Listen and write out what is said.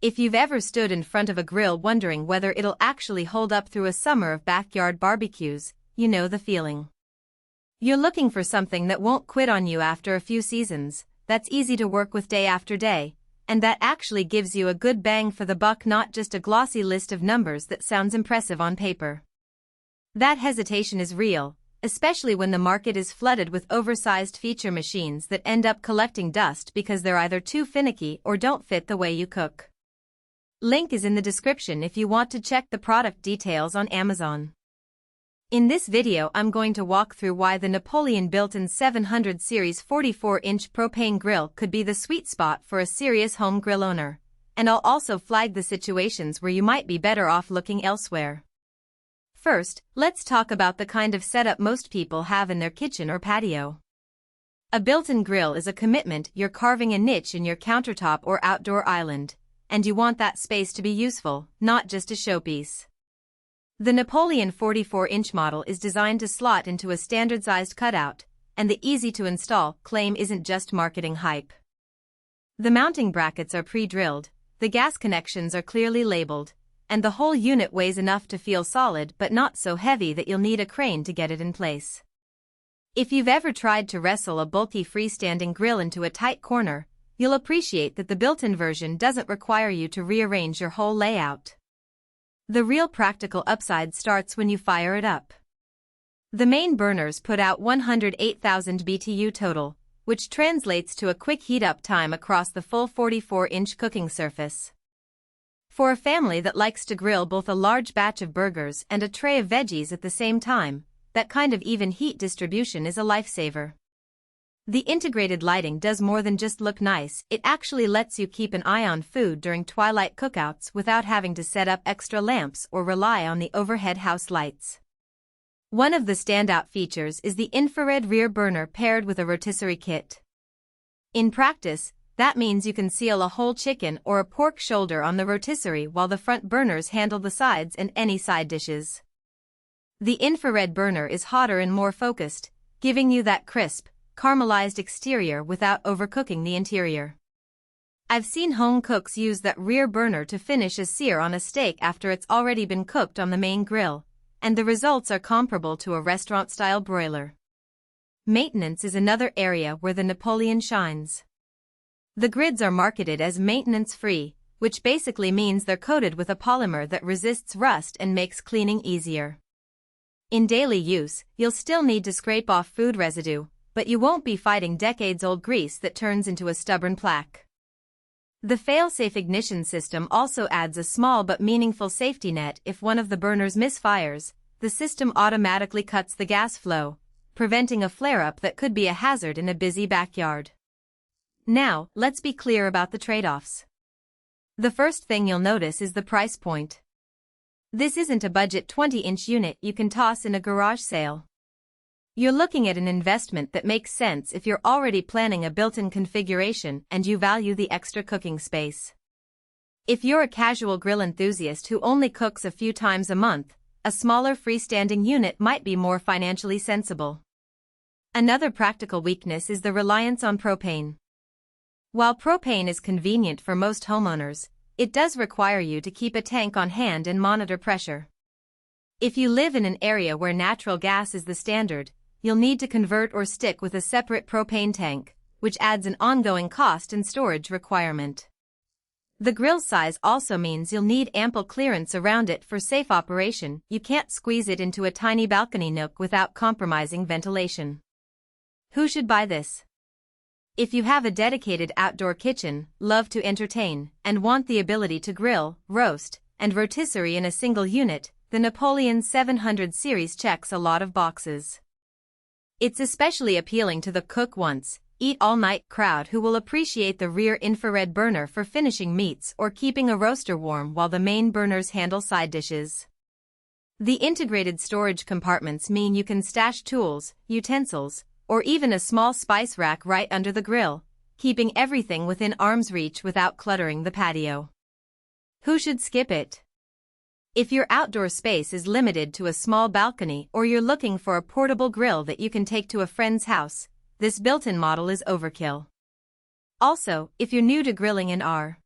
If you've ever stood in front of a grill wondering whether it'll actually hold up through a summer of backyard barbecues, you know the feeling. You're looking for something that won't quit on you after a few seasons, that's easy to work with day after day, and that actually gives you a good bang for the buck, not just a glossy list of numbers that sounds impressive on paper. That hesitation is real, especially when the market is flooded with oversized feature machines that end up collecting dust because they're either too finicky or don't fit the way you cook. Link is in the description if you want to check the product details on Amazon. In this video I'm going to walk through why the Napoleon built-in 700 series 44-inch propane grill could be the sweet spot for a serious home grill owner, and I'll also flag the situations where you might be better off looking elsewhere. First, let's talk about the kind of setup most people have in their kitchen or patio. A built-in grill is a commitment. You're carving a niche in your countertop or outdoor island, and you want that space to be useful, not just a showpiece. The Napoleon 44-inch model is designed to slot into a standard-sized cutout, and the easy-to-install claim isn't just marketing hype. The mounting brackets are pre-drilled, the gas connections are clearly labeled, and the whole unit weighs enough to feel solid but not so heavy that you'll need a crane to get it in place. If you've ever tried to wrestle a bulky freestanding grill into a tight corner, you'll appreciate that the built-in version doesn't require you to rearrange your whole layout. The real practical upside starts when you fire it up. The main burners put out 108,000 BTU total, which translates to a quick heat-up time across the full 44-inch cooking surface. For a family that likes to grill both a large batch of burgers and a tray of veggies at the same time, that kind of even heat distribution is a lifesaver. The integrated lighting does more than just look nice, it actually lets you keep an eye on food during twilight cookouts without having to set up extra lamps or rely on the overhead house lights. One of the standout features is the infrared rear burner paired with a rotisserie kit. In practice, that means you can seal a whole chicken or a pork shoulder on the rotisserie while the front burners handle the sides and any side dishes. The infrared burner is hotter and more focused, giving you that crisp, caramelized exterior without overcooking the interior. I've seen home cooks use that rear burner to finish a sear on a steak after it's already been cooked on the main grill, and the results are comparable to a restaurant-style broiler. Maintenance is another area where the Napoleon shines. The grids are marketed as maintenance-free, which basically means they're coated with a polymer that resists rust and makes cleaning easier. In daily use, you'll still need to scrape off food residue, but you won't be fighting decades-old grease that turns into a stubborn plaque. The Failsafe ignition system also adds a small but meaningful safety net. If one of the burners misfires, the system automatically cuts the gas flow, preventing a flare-up that could be a hazard in a busy backyard. Now, let's be clear about the trade-offs. The first thing you'll notice is the price point. This isn't a budget 20-inch unit you can toss in a garage sale. You're looking at an investment that makes sense if you're already planning a built-in configuration and you value the extra cooking space. If you're a casual grill enthusiast who only cooks a few times a month, a smaller freestanding unit might be more financially sensible. Another practical weakness is the reliance on propane. While propane is convenient for most homeowners, it does require you to keep a tank on hand and monitor pressure. If you live in an area where natural gas is the standard, you'll need to convert or stick with a separate propane tank, which adds an ongoing cost and storage requirement. The grill size also means you'll need ample clearance around it for safe operation. You can't squeeze it into a tiny balcony nook without compromising ventilation. Who should buy this? If you have a dedicated outdoor kitchen, love to entertain, and want the ability to grill, roast, and rotisserie in a single unit, the Napoleon 700 series checks a lot of boxes. It's especially appealing to the cook once, eat all night crowd who will appreciate the rear infrared burner for finishing meats or keeping a roaster warm while the main burners handle side dishes. The integrated storage compartments mean you can stash tools, utensils, or even a small spice rack right under the grill, keeping everything within arm's reach without cluttering the patio. Who should skip it? If your outdoor space is limited to a small balcony or you're looking for a portable grill that you can take to a friend's house, this built-in model is overkill. Also, if you're new to grilling and are